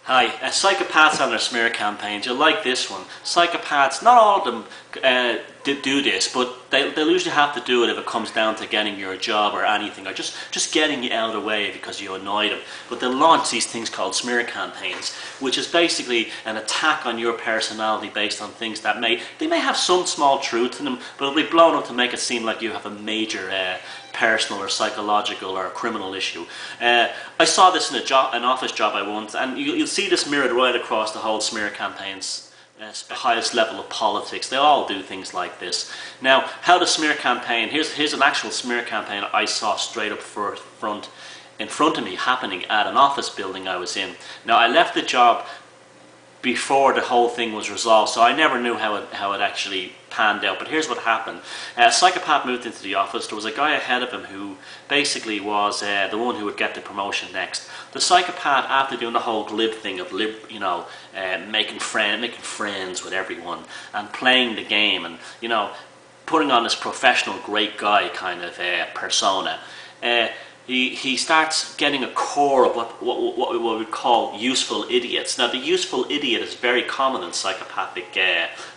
Hi, psychopaths and their smear campaigns. You'll like this one. Psychopaths, not all of them do this, but they'll usually have to do it if it comes down to getting your job or anything, or just getting you out of the way because you annoy them. But they'll launch these things called smear campaigns, which is basically an attack on your personality based on things that they may have some small truth in them, but it'll be blown up to make it seem like you have a major personal or psychological or criminal issue. I saw this in an office job I once, and you'll see this mirrored right across the whole smear campaigns. The highest level of politics, they all do things like this. Now, how the smear campaign, here's an actual smear campaign I saw straight up in front of me happening at an office building I was in. Now, I left the job before the whole thing was resolved, so I never knew how it actually panned out. But here's what happened. A psychopath moved into the office. There was a guy ahead of him who basically was the one who would get the promotion next. The psychopath, after doing the whole glib thing of making friends with everyone and playing the game and putting on this professional great guy kind of persona, he starts getting a core of what we would call useful idiots. Now, the useful idiot is very common in psychopathic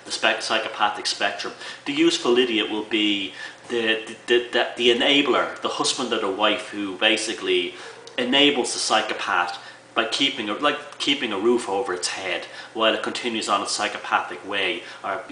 psychopathic spectrum. The useful idiot will be the enabler, the husband or the wife who basically enables the psychopath by keeping a roof over its head while it continues on its psychopathic way, or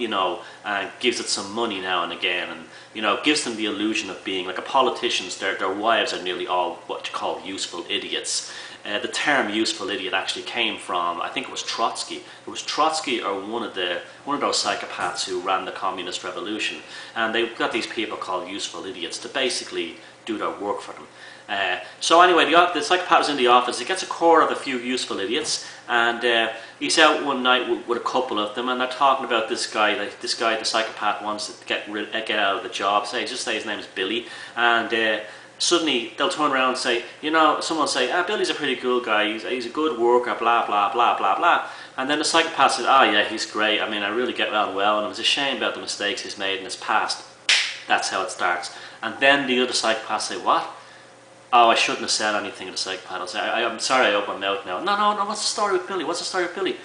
gives it some money now and again, and gives them the illusion of being like a politician's. Their wives are nearly all what you call useful idiots. The term useful idiot actually came from, I think it was Trotsky. It was Trotsky or one of those psychopaths who ran the communist revolution, and they got these people called useful idiots to basically do their work for them. So anyway, the psychopath was in the office. He gets a core of a few useful idiots, and he's out one night with a couple of them, and they're talking about this guy. The psychopath wants to get out of the job. Just say his name is Billy, and suddenly they'll turn around and say, someone will say, Billy's a pretty cool guy. He's a good worker. Blah blah blah blah blah. And then the psychopath says, yeah, he's great. I mean, I really get on well, and it was a shame about the mistakes he's made in his past. That's how it starts. And then the other psychopath say, what? Oh, I shouldn't have said anything to the psychopath. I'll say, I'm sorry I opened my mouth now. No, what's the story with Billy? What's the story with Billy?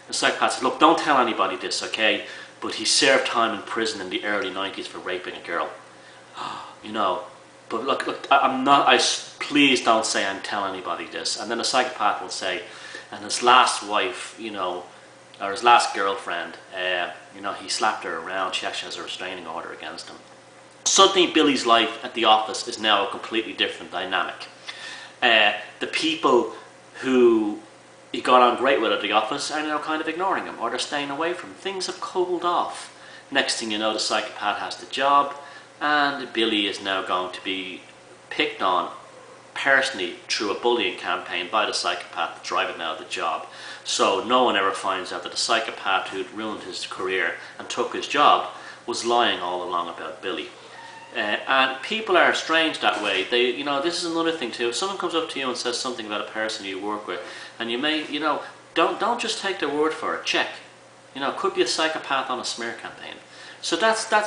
The psychopath says, look, don't tell anybody this, okay? But he served time in prison in the early 90s for raping a girl. But look, please don't say I'm telling anybody this. And then the psychopath will say, and his last wife, or his last girlfriend, he slapped her around. She actually has a restraining order against him. Suddenly, Billy's life at the office is now a completely different dynamic. The people who he got on great with at the office are now kind of ignoring him, or they're staying away from him. Things have cooled off. Next thing you know, the psychopath has the job, and Billy is now going to be picked on personally through a bullying campaign by the psychopath to drive him out of the job. So no one ever finds out that the psychopath who'd ruined his career and took his job was lying all along about Billy. And people are strange that way. This is another thing too. If someone comes up to you and says something about a person you work with, and you may, don't just take their word for it. Check. It could be a psychopath on a smear campaign. So that's the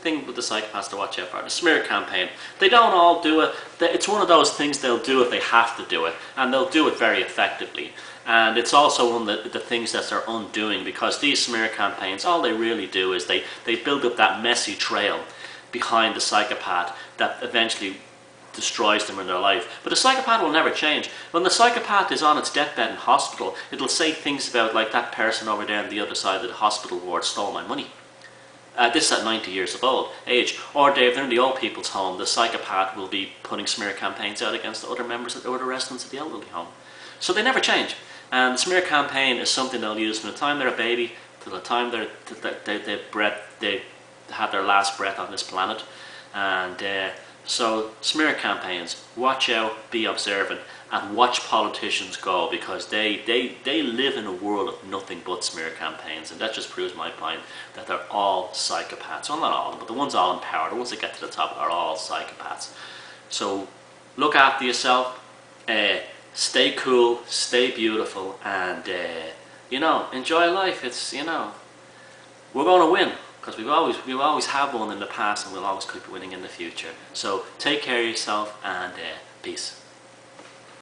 thing with the psychopaths to watch out for. The smear campaign. They don't all do it. It's one of those things they'll do if they have to do it, and they'll do it very effectively. And it's also one of the things that they're undoing, because these smear campaigns, all they really do is they build up that messy trail behind the psychopath that eventually destroys them in their life. But the psychopath will never change. When the psychopath is on its deathbed in hospital, it'll say things about, like, that person over there on the other side of the hospital ward stole my money. This is at 90 years of age. Or if they're in the old people's home, the psychopath will be putting smear campaigns out against the other residents of the elderly home. So they never change. And the smear campaign is something they'll use from the time they're a baby to the time they have their last breath on this planet. And so smear campaigns, watch out, be observant, and watch politicians go, because they live in a world of nothing but smear campaigns. And that just proves my point that they're all psychopaths. Well, not all of them, but the ones all in power, the ones that get to the top, are all psychopaths. So look after yourself. Stay cool, stay beautiful, and enjoy life. It's we're going to win, because we always have won in the past, and we'll always keep winning in the future. So take care of yourself, and peace.